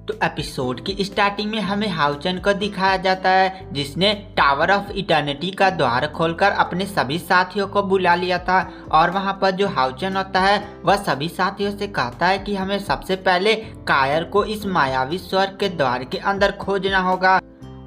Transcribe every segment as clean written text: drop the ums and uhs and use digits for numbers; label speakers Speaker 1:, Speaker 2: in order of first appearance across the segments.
Speaker 1: तो एपिसोड की स्टार्टिंग में हमें हाउचन को दिखाया जाता है जिसने टावर ऑफ इटर्निटी का द्वार खोलकर अपने सभी साथियों को बुला लिया था। और वहां पर जो हाउचन होता है वह सभी साथियों से कहता है कि हमें सबसे पहले कायर को इस मायावी स्वर्ग के द्वार के अंदर खोजना होगा।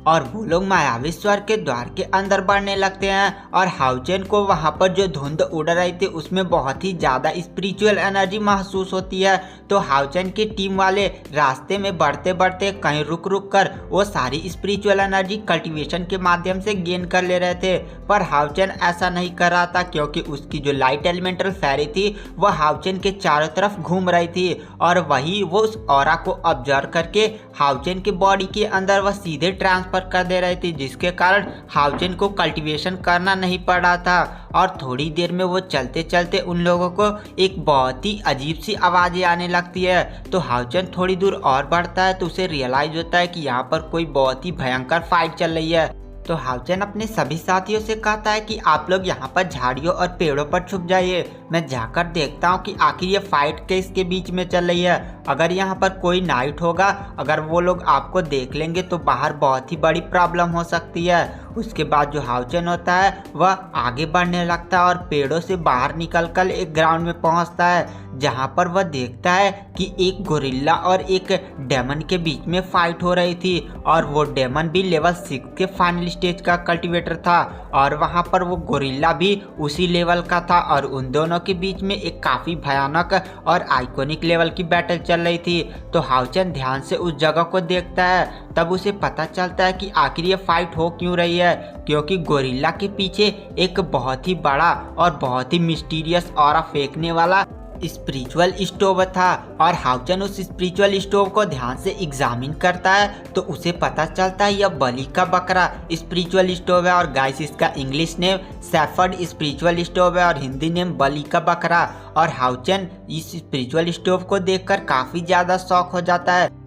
Speaker 1: और वो लोग मायावी स्वर्ग के द्वार के अंदर बढ़ने लगते हैं और हाउचन को वहां पर जो धुंध उड़ रही थी उसमें बहुत ही ज्यादा स्पिरिचुअल एनर्जी महसूस होती है। तो हाउचन की टीम वाले रास्ते में बढ़ते बढ़ते कहीं रुक रुक कर वो सारी स्पिरिचुअल एनर्जी कल्टीवेशन के माध्यम से गेन कर ले रहे थे, पर हाउचन ऐसा नहीं कर रहा था क्योंकि उसकी जो लाइट एलिमेंटल फेरी थी वह हाउचन के चारों तरफ घूम रही थी और वही वो उस ऑरा को ऑब्जर्व करके हाउचन के बॉडी के अंदर वह सीधे ट्रांसफर कर दे रही थी, जिसके कारण हाउचन को कल्टीवेशन करना नहीं पड़ रहा था। और थोड़ी देर में वो चलते चलते उन लोगों को एक बहुत ही अजीब सी आवाजें आने लगती है। तो हाउचन थोड़ी दूर और बढ़ता है तो उसे रियलाइज होता है कि यहाँ पर कोई बहुत ही भयंकर फाइट चल रही है। तो हाउचन अपने सभी साथियों से कहता है कि आप लोग यहाँ पर झाड़ियों और पेड़ों पर छुप जाइए, मैं जाकर देखता हूँ कि आखिर ये फाइट किसके बीच में चल रही है। अगर यहाँ पर कोई नाइट होगा, अगर वो लोग आपको देख लेंगे तो बाहर बहुत ही बड़ी प्रॉब्लम हो सकती है। उसके बाद जो हाउचन होता है वह आगे बढ़ने लगता है और पेड़ों से बाहर निकलकर एक ग्राउंड में पहुँचता है जहाँ पर वह देखता है कि एक गोरिल्ला और एक डेमन के बीच में फाइट हो रही थी और वो डेमन भी लेवल 6 के फाइनल स्टेज का कल्टीवेटर था और वहाँ पर वो गोरिल्ला भी उसी लेवल का था और उन दोनों के बीच में एक काफ़ी भयानक और आइकॉनिक लेवल की बैटल चल रही थी। तो हाउचन ध्यान से उस जगह को देखता है, तब उसे पता चलता है कि आखिर ये फाइट हो क्यों रही है, क्योंकि गोरिल्ला के पीछे एक बहुत ही बड़ा और बहुत ही मिस्टीरियस ऑरा फेंकने वाला स्पिरिचुअल स्टोव था। और हाउचन उस स्पिरिचुअल स्टोव को ध्यान से एग्जामिन करता है तो उसे पता चलता है यह बलि का बकरा स्पिरिचुअल स्टोव है। और गाइस इसका English name Safford spiritual stove है और हिंदी नेम बलि का बकरा। और हाउचन इस स्पिरिचुअल स्टोव को देखकर काफी ज्यादा शॉक हो जाता है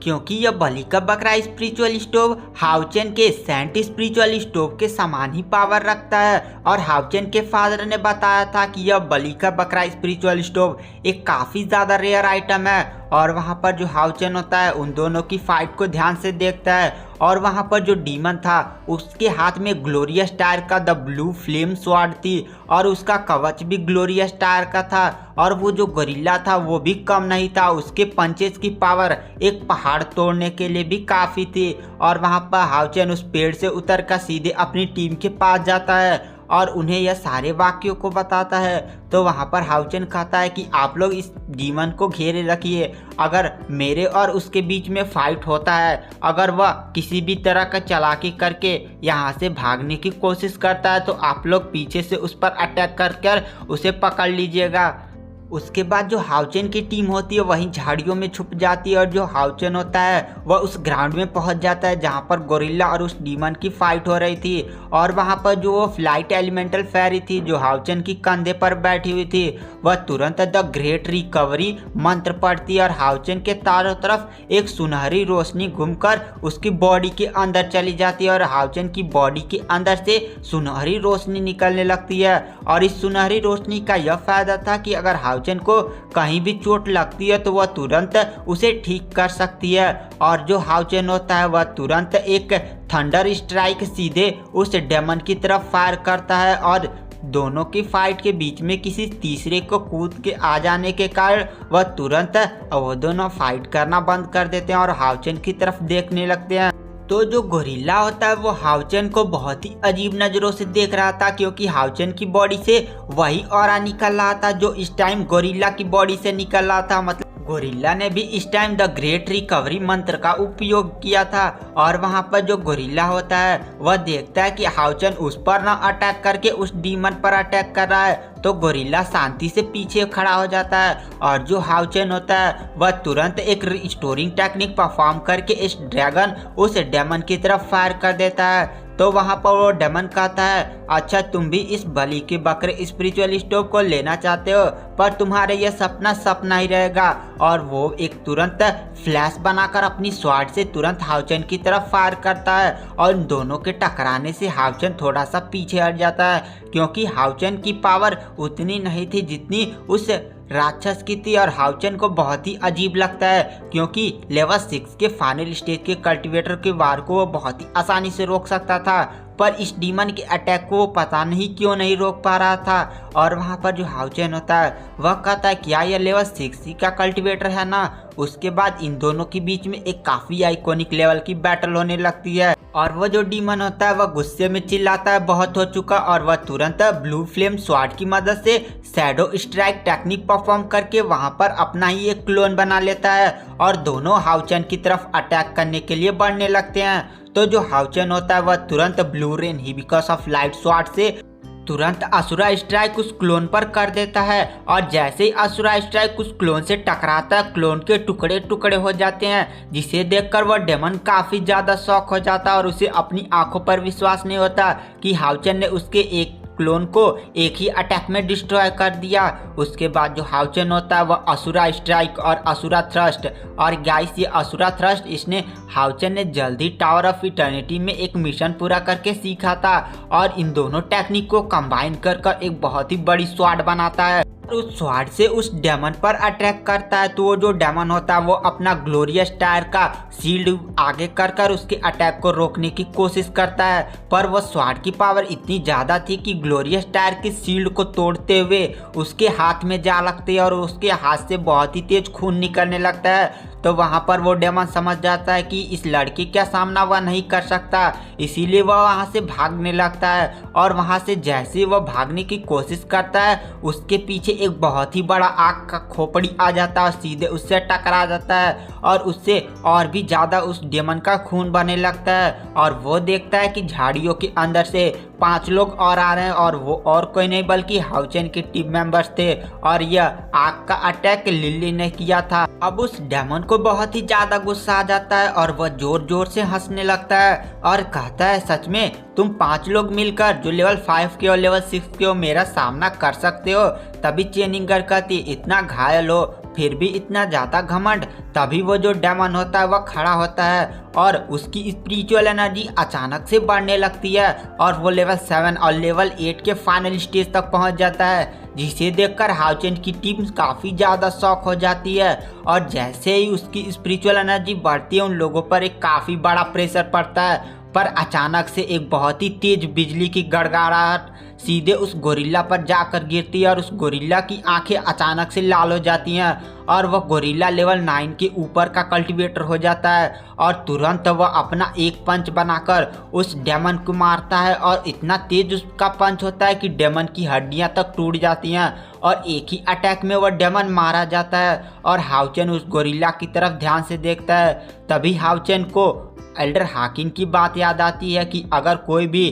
Speaker 1: क्योंकि यह बलि का बकरा स्पिरिचुअल स्टोव हाउचन के सेंट स्पिरिचुअल स्टोव के समान ही पावर रखता है। और हाउचन के फादर ने बताया था कि यह बलि का बकरा स्पिरिचुअल स्टोव एक काफ़ी ज़्यादा रेयर आइटम है। और वहाँ पर जो हाउचन होता है उन दोनों की फाइट को ध्यान से देखता है और वहाँ पर जो डीमन था उसके हाथ में ग्लोरियस टायर का द ब्लू फ्लेम स्वॉर्ड थी और उसका कवच भी ग्लोरियस टायर का था। और वो जो गोरिल्ला था वो भी कम नहीं था, उसके पंचेस की पावर एक पहाड़ तोड़ने के लिए भी काफ़ी थी। और वहाँ पर हाउचन उस पेड़ से उतर कर सीधे अपनी टीम के पास जाता है और उन्हें यह सारे वाक्यों को बताता है। तो वहाँ पर हाउचन कहता है कि आप लोग इस डीमन को घेरे रखिए, अगर मेरे और उसके बीच में फाइट होता है, अगर वह किसी भी तरह का चालाकी करके यहाँ से भागने की कोशिश करता है तो आप लोग पीछे से उस पर अटैक कर उसे पकड़ लीजिएगा। उसके बाद जो हाउचन की टीम होती है वहीं झाड़ियों में छुप जाती है और जो हाउचन होता है वह उस ग्राउंड में पहुंच जाता है जहां पर गोरिल्ला और उस डीमन की फाइट हो रही थी। और वहां पर जो वो फ्लाइट एलिमेंटल फेरी थी जो हाउचन की कंधे पर बैठी हुई थी वह तुरंत द ग्रेट रिकवरी मंत्र पढ़ती है और हाउचन के चारों तरफ एक सुनहरी रोशनी घूमकर उसकी बॉडी के अंदर चली जाती है और हाउचन की बॉडी के अंदर से सुनहरी रोशनी निकलने लगती है। और इस सुनहरी रोशनी का यह फायदा था कि अगर हाउचन को कहीं भी चोट लगती है तो वह तुरंत उसे ठीक कर सकती है। और जो हाउचन होता है वह तुरंत एक थंडर स्ट्राइक सीधे उस डेमन की तरफ फायर करता है और दोनों की फाइट के बीच में किसी तीसरे को कूद के आ जाने के कारण वह तुरंत वो दोनों फाइट करना बंद कर देते हैं और हाउचन की तरफ देखने लगते हैं। तो जो गोरिल्ला होता है वो हाउचन को बहुत ही अजीब नज़रों से देख रहा था क्योंकि हाउचन की बॉडी से वही ऑरा निकल रहा था जो इस टाइम गोरिल्ला की बॉडी से निकल रहा था। मतलब गोरिल्ला ने भी इस टाइम द ग्रेट रिकवरी मंत्र का उपयोग किया था। और वहाँ पर जो गोरिल्ला होता है वह देखता है कि हाउचन उस पर ना अटैक करके उस डीमन पर अटैक कर रहा है तो गोरिल्ला शांति से पीछे खड़ा हो जाता है। और जो हाउचन होता है वह तुरंत एक रिस्टोरिंग टेक्निक परफॉर्म करके इस ड्रैगन उस डेमन की तरफ फायर कर देता है। तो वहाँ पर वो डेमन कहता है अच्छा तुम भी इस बलि के बकरे स्पिरिचुअल स्टोव को लेना चाहते हो, पर तुम्हारे यह सपना सपना ही रहेगा। और वो एक तुरंत फ्लैश बनाकर अपनी स्वॉर्ड से तुरंत हाउचन की तरफ फायर करता है और इन दोनों के टकराने से हाउचन थोड़ा सा पीछे हट जाता है क्योंकि हाउचन की पावर उतनी नहीं थी जितनी उस राक्षस की थी और हाउचेन को बहुत ही अजीब लगता है क्योंकि लेवल 6 के फाइनल स्टेज के कल्टीवेटर के वार को वो बहुत ही आसानी से रोक सकता था, पर इस डीमन के अटैक को वो पता नहीं क्यों नहीं रोक पा रहा था। और वहाँ पर जो हाउचेन होता है वह कहता है क्या यह लेवल 6 का कल्टीवेटर है ना। उसके बाद इन दोनों के बीच में एक काफी आइकॉनिक लेवल की बैटल होने लगती है और वो जो डीमन होता है वह गुस्से में चिल्लाता है बहुत हो चुका, और वह तुरंत ब्लू फ्लेम स्वॉर्ड की मदद से शैडो स्ट्राइक टेक्निक परफॉर्म करके वहां पर अपना ही एक क्लोन बना लेता है और दोनों हाउचेन की तरफ अटैक करने के लिए बढ़ने लगते हैं। तो जो हाउचेन होता है वह तुरंत blue rain hibiscus of light sword से तुरंत असुरा स्ट्राइक उस क्लोन पर कर देता है, और जैसे ही असुरा स्ट्राइक उस क्लोन से टकराता है क्लोन के टुकड़े टुकड़े हो जाते हैं, जिसे देखकर वह डेमन काफी ज्यादा शॉक हो जाता है और उसे अपनी आंखों पर विश्वास नहीं होता कि हाउचेन ने उसके एक क्लोन को एक ही अटैक में डिस्ट्रॉय कर दिया। उसके बाद जो हाउचेन होता है वह असुरा स्ट्राइक और असुरा थ्रस्ट, और गाइस ये असुरा थ्रस्ट इसने हाउचेन ने जल्दी टावर ऑफ इटर्निटी में एक मिशन पूरा करके सीखा था और इन दोनों टेक्निक को कंबाइन कर एक बहुत ही बड़ी स्वॉर्ड बनाता है। उस स्वॉर्ड से उस डेमन पर अटैक करता है, तो वो जो डेमन होता है वो अपना ग्लोरियस टायर का शील्ड आगे कर उसके अटैक को रोकने की कोशिश करता है, पर वो स्वॉर्ड की पावर इतनी ज्यादा थी कि ग्लोरियस टायर के शील्ड को तोड़ते हुए उसके हाथ में जा लगती है और उसके हाथ से बहुत ही तेज खून निकलने लगता है। तो वहाँ पर वो डेमन समझ जाता है कि इस लड़की का सामना वह नहीं कर सकता, इसीलिए वह वहाँ से भागने लगता है, और वहाँ से जैसे वह भागने की कोशिश करता है उसके पीछे एक बहुत ही बड़ा आग का खोपड़ी आ जाता है और सीधे उससे टकरा जाता है और उससे और भी ज़्यादा उस डेमन का खून बहने लगता है। और वो देखता है कि झाड़ियों के अंदर से 5 लोग और आ रहे हैं और वो और कोई नहीं बल्कि हाउचेन के टीम मेंबर्स थे, और यह आग का अटैक लिली ने किया था। अब उस डेमन को बहुत ही ज्यादा गुस्सा आ जाता है और वह जोर जोर से हंसने लगता है और कहता है सच में तुम 5 लोग मिलकर जो लेवल 5 के और लेवल 6 के हो मेरा सामना कर सकते हो। तभी चेनिंगर कहती इतना घायल हो फिर भी इतना ज्यादा घमंड। तभी वो जो डेमन होता है वह खड़ा होता है और उसकी स्पिरिचुअल एनर्जी अचानक से बढ़ने लगती है और वो लेवल 7 और लेवल 8 के फाइनल स्टेज तक पहुंच जाता है, जिसे देखकर हाउचेन की टीम काफी ज्यादा शॉक हो जाती है। और जैसे ही उसकी स्पिरिचुअल एनर्जी बढ़ती है उन लोगों पर एक काफी बड़ा प्रेशर पड़ता है, पर अचानक से एक बहुत ही तेज बिजली की गड़गड़ाहट सीधे उस गोरिल्ला पर जाकर गिरती है और उस गोरिल्ला की आंखें अचानक से लाल हो जाती हैं और वह गोरिल्ला लेवल 9 के ऊपर का कल्टीवेटर हो जाता है और तुरंत वह अपना एक पंच बनाकर उस डेमन को मारता है और इतना तेज उसका पंच होता है कि डेमन की हड्डियां तक टूट जाती हैं और एक ही अटैक में वह डेमन मारा जाता है। और हाउचेन उस गोरिल्ला की तरफ ध्यान से देखता है। तभी हाउचेन को एल्डर हाकिन की बात याद आती है कि अगर कोई भी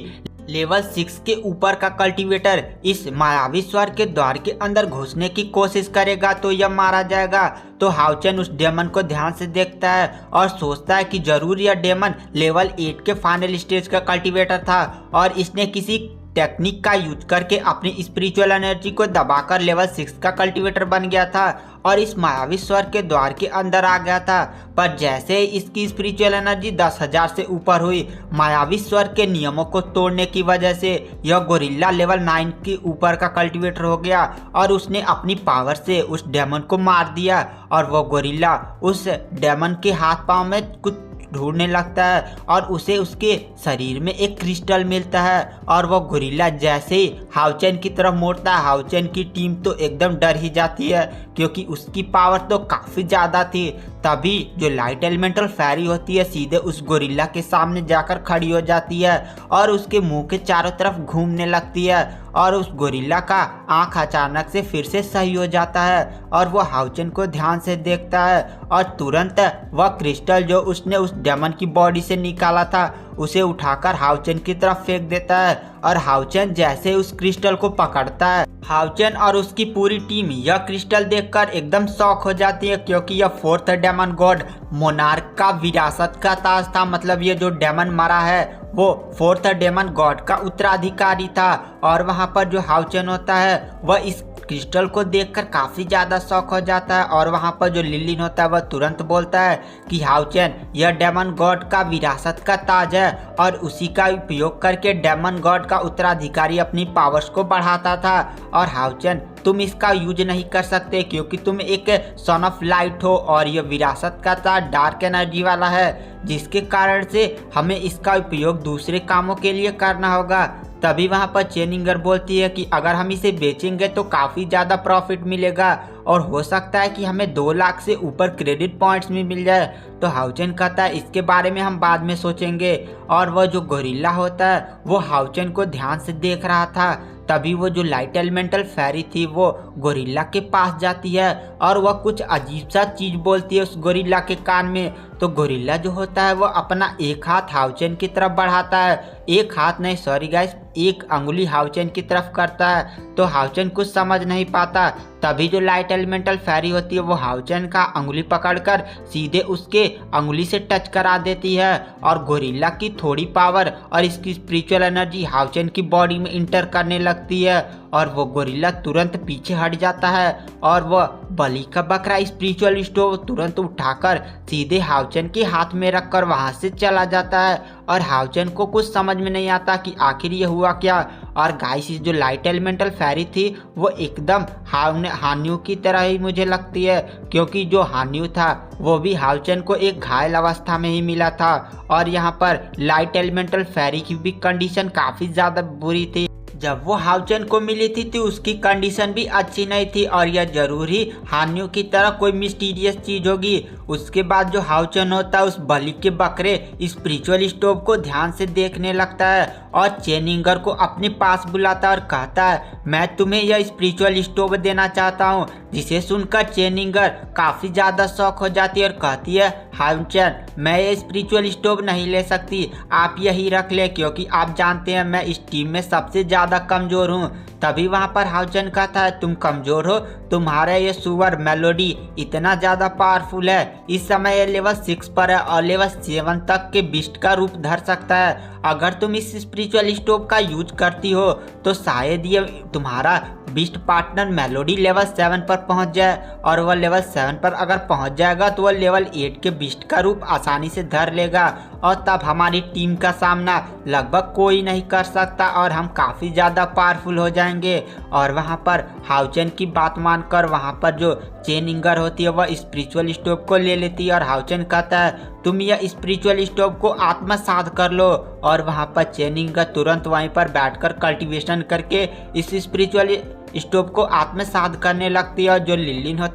Speaker 1: लेवल 6 के ऊपर का कल्टीवेटर इस मायावी स्वर के द्वार के अंदर घुसने की कोशिश करेगा तो यह मारा जाएगा। तो हाउचेन उस डेमन को ध्यान से देखता है और सोचता है कि जरूर यह डेमन लेवल 8 के फाइनल स्टेज का कल्टीवेटर था और इसने किसी टेक्निक का यूज करके अपनी स्पिरिचुअल एनर्जी को दबाकर लेवल 6 का कल्टीवेटर बन गया था और इस मायावी स्वर के द्वार के अंदर आ गया था। पर जैसे ही इसकी स्पिरिचुअल एनर्जी 10,000 से ऊपर हुई, मायावी स्वर के नियमों को तोड़ने की वजह से यह गोरिल्ला लेवल 9 के ऊपर का कल्टीवेटर हो गया और उसने अपनी पावर से उस डेमन को मार दिया और वह गोरिल्ला उस डेमन के हाथ पांव में कुछ ढूंढने लगता है और उसे उसके शरीर में एक क्रिस्टल मिलता है और वह गोरिल्ला जैसे ही हाउचेन की तरफ मोड़ता है, हाउचेन की टीम तो एकदम डर ही जाती है क्योंकि उसकी पावर तो काफ़ी ज़्यादा थी। तभी जो लाइट एलिमेंटल फेरी होती है सीधे उस गोरिल्ला के सामने जाकर खड़ी हो जाती है और उसके मुंह के चारों तरफ घूमने लगती है और उस गोरिल्ला का आंख अचानक से फिर से सही हो जाता है और वह हाउचेन को ध्यान से देखता है और तुरंत वह क्रिस्टल जो उसने उस डेमन की बॉडी से निकाला था उसे उठाकर हाउचेन की तरफ फेंक देता है और हाउचेन जैसे उस क्रिस्टल को पकड़ता है, हाउचेन और उसकी पूरी टीम यह क्रिस्टल देखकर एकदम शॉक हो जाती है क्योंकि यह 4th डेमन गॉड मोनार्क का विरासत का ताज था। मतलब ये जो डेमन मरा है वो 4th डेमन गॉड का उत्तराधिकारी था और वहाँ पर जो हाउचेन होता है वह इस क्रिस्टल को देखकर काफी ज्यादा शॉक हो जाता है और वहाँ पर जो लिलिन होता है वह तुरंत बोलता है कि हाउचेन, यह डेमन गॉड का विरासत का ताज है और उसी का उपयोग करके डेमन गॉड का उत्तराधिकारी अपनी पावर्स को बढ़ाता था। और हाउचेन, तुम इसका यूज नहीं कर सकते क्योंकि तुम एक सन ऑफ लाइट हो और यह विरासत का ताज डार्क एनर्जी वाला है, जिसके कारण से हमें इसका उपयोग दूसरे कामों के लिए करना होगा। तभी वहाँ पर चेनिंगर बोलती है कि अगर हम इसे बेचेंगे तो काफ़ी ज़्यादा प्रॉफिट मिलेगा और हो सकता है कि हमें 2 लाख से ऊपर क्रेडिट पॉइंट्स भी मिल जाए। तो हाउचेन कहता है इसके बारे में हम बाद में सोचेंगे। और वह जो गोरिल्ला होता है वो हाउचेन को ध्यान से देख रहा था। तभी वो जो लाइट एलिमेंटल फेरी थी वो गोरिल्ला के पास जाती है और वह कुछ अजीब सा चीज बोलती है उस गोरिल्ला के कान में। तो गोरिल्ला जो होता है वो अपना एक हाथ हाउचेन की तरफ बढ़ाता है, एक हाथ नहीं सॉरी गाइस, एक अंगुली हाउचेन की तरफ करता है। तो हाउचेन कुछ समझ नहीं पाता। तभी जो लाइट एलिमेंटल फेरी होती है वो हाउचेन का अंगुली पकड़कर सीधे उसके अंगुली से टच करा देती है और गोरिल्ला की थोड़ी पावर और इसकी स्पिरिचुअल एनर्जी हाउचेन की बॉडी में इंटर करने लगती है और वो गोरिल्ला तुरंत पीछे हट जाता है और वह बलि का बकरा स्पिरिचुअल स्टोव तुरंत उठाकर सीधे हाउचेन के हाथ में रखकर वहां से चला जाता है। और हाउचेन को कुछ समझ में नहीं आता कि आखिर ये हुआ क्या। और गाइस जो लाइट एलिमेंटल फेरी थी वो एकदम हान्यू की तरह ही मुझे लगती है, क्योंकि जो हान्यू था वो भी हाउचेन को एक घायल अवस्था में ही मिला था। और यहाँ पर लाइट एलिमेंटल फेरी की भी कंडीशन काफ़ी ज़्यादा बुरी थी। जब वो हाउचेन को मिली थी तो उसकी कंडीशन भी अच्छी नहीं थी और यह जरूर ही हान्यू की तरह कोई मिस्टीरियस चीज होगी। उसके बाद जो हाउचेन होता है उस बलि के बकरे स्पिरिचुअल स्टोव को ध्यान से देखने लगता है और चेनिंगर को अपने पास बुलाता है और कहता है मैं तुम्हें यह स्पिरिचुअल स्टोव देना चाहता हूँ। जिसे सुनकर चेनिंगर काफी ज्यादा शौक हो जाती है और कहती है हाउचेन, मैं ये स्पिरिचुअल स्टोव नहीं ले सकती, आप यही रख ले क्योंकि आप जानते हैं मैं इस टीम में सबसे ज्यादा कमजोर हूँ। तभी वहाँ पर हाउचेन कहता है तुम कमजोर हो, तुम्हारा ये सुअर मेलोडी इतना ज्यादा पावरफुल है, इस समय ये लेवल 6 पर है और लेवल 7 तक के बीस्ट का रूप धर सकता है। अगर तुम इस स्पिरिचुअल स्टोव का यूज करती हो तो शायद ये तुम्हारा बीस्ट पार्टनर मेलोडी लेवल 7 पर पहुंच जाए और वह लेवल 7 पर अगर पहुंच जाएगा तो वह लेवल 8 के बीस्ट का रूप आसानी से धर लेगा और तब हमारी टीम का सामना लगभग कोई नहीं कर सकता और हम काफ़ी ज़्यादा पावरफुल हो जाएंगे। और वहाँ पर हाउचेन की बात मानकर वहाँ पर जो चेनिंगर होती है वह स्पिरिचुअल स्टोव को ले लेती है और हाउचेन कहता है तुम यह स्पिरिचुअल स्टोव को आत्मसात कर लो। और वहाँ पर चेनिंगर तुरंत वहीं पर बैठकर कल्टीवेशन करके इस स्पिरिचुअल स्टोव को आत्मसात करने लगती है और जो लिलिन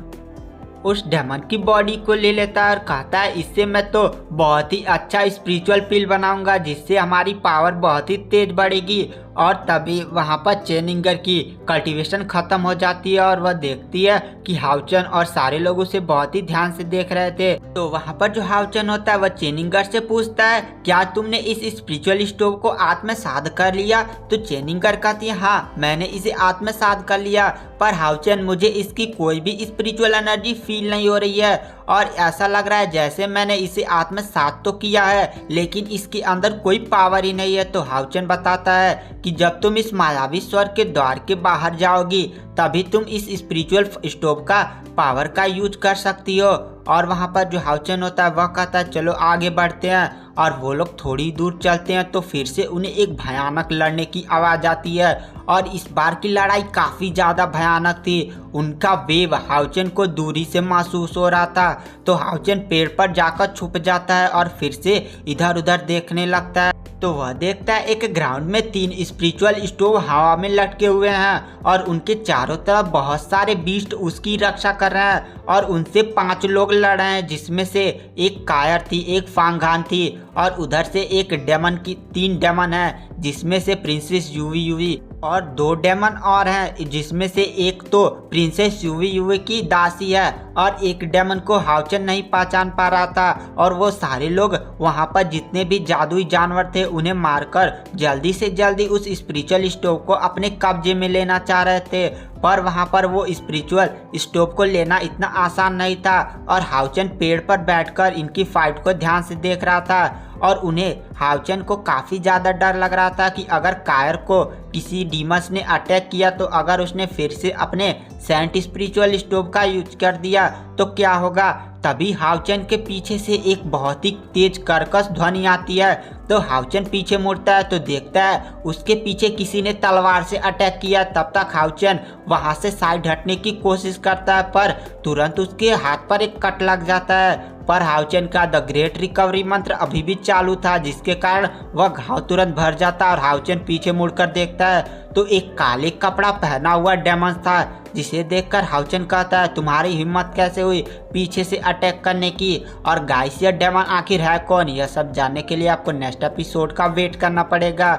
Speaker 1: उस डेमन की बॉडी को ले लेता है और कहता है इससे मैं तो बहुत ही अच्छा स्पिरिचुअल पिल बनाऊंगा जिससे हमारी पावर बहुत ही तेज बढ़ेगी। और तभी वहाँ पर चेनिंगर की कल्टीवेशन खत्म हो जाती है और वह देखती है कि हाउचेन और सारे लोग उसे बहुत ही ध्यान से देख रहे थे। तो वहाँ पर जो हाउचेन होता है वह चेनिंगर से पूछता है क्या तुमने इस स्पिरिचुअल स्टोव को आत्मसात कर लिया। तो चेनिंगर कहती है हाँ मैंने इसे आत्मसात कर लिया, पर हाउचेन मुझे इसकी कोई भी स्पिरिचुअल एनर्जी फील नहीं हो रही है और ऐसा लग रहा है जैसे मैंने इसे आत्मसात तो किया है लेकिन इसके अंदर कोई पावर ही नहीं है। तो हाउचेन बताता है कि जब तुम इस मायावी स्वर्ग के द्वार के बाहर जाओगी तभी तुम इस स्पिरिचुअल स्टोव का पावर का यूज कर सकती हो। और वहाँ पर जो हाउचेन होता है वह कहता है चलो आगे बढ़ते हैं। और वो लोग थोड़ी दूर चलते हैं तो फिर से उन्हें एक भयानक लड़ने की आवाज़ आती है और इस बार की लड़ाई काफ़ी ज़्यादा भयानक थी। उनका वेव हाउचेन को दूरी से महसूस हो रहा था। तो हाउचेन पेड़ पर जाकर छुप जाता है और फिर से इधर उधर देखने लगता है। तो वह देखता है एक ग्राउंड में 3 स्पिरिचुअल स्टोव हवा में लटके हुए हैं और उनके चारों तरफ बहुत सारे बीस्ट उसकी रक्षा कर रहे हैं और उनसे 5 लोग लड़ रहे हैं, जिसमें से एक कायर थी, एक फांगान थी और उधर से एक डेमन की 3 डेमन है जिसमें से प्रिंसेस यूवी और 2 डेमन और हैं जिसमें से एक तो प्रिंसेस यूवी की दासी है और एक डेमन को हाउचन नहीं पहचान पा रहा था और वो सारे लोग वहाँ पर जितने भी जादुई जानवर थे उन्हें मारकर जल्दी से जल्दी उस स्पिरिचुअल स्टोव को अपने कब्जे में लेना चाह रहे थे। पर वहाँ पर वो स्पिरिचुअल स्टोव को लेना इतना आसान नहीं था और हाउचन पेड़ पर बैठकर इनकी फाइट को ध्यान से देख रहा था और उन्हें हाउचन को काफ़ी ज़्यादा डर लग रहा था कि अगर कायर को किसी डीमस ने अटैक किया तो अगर उसने फिर से अपने सेंट स्पिरिचुअल स्टोव का यूज कर दिया तो क्या होगा। तभी हाउचन के पीछे से एक बहुत ही तेज कर्कश ध्वनि आती है तो हाउचन पीछे मुड़ता है तो देखता है उसके पीछे किसी ने तलवार से अटैक किया। तब तक हाउचन वहां से साइड हटने की कोशिश करता है पर तुरंत उसके हाथ पर एक कट लग जाता है। पर हाउचन का द ग्रेट रिकवरी मंत्र अभी भी चालू था जिसके कारण वह घाव तुरंत भर जाता है और हाउचन पीछे मुड़कर देखता है तो एक काले कपड़ा पहना हुआ डेमन था जिसे देखकर हाउचन कहता है तुम्हारी हिम्मत कैसे हुई पीछे से अटैक करने की। और गाइस ये डेमन आखिर है कौन, यह सब जानने के लिए आपको नेक्स्ट एपिसोड का वेट करना पड़ेगा।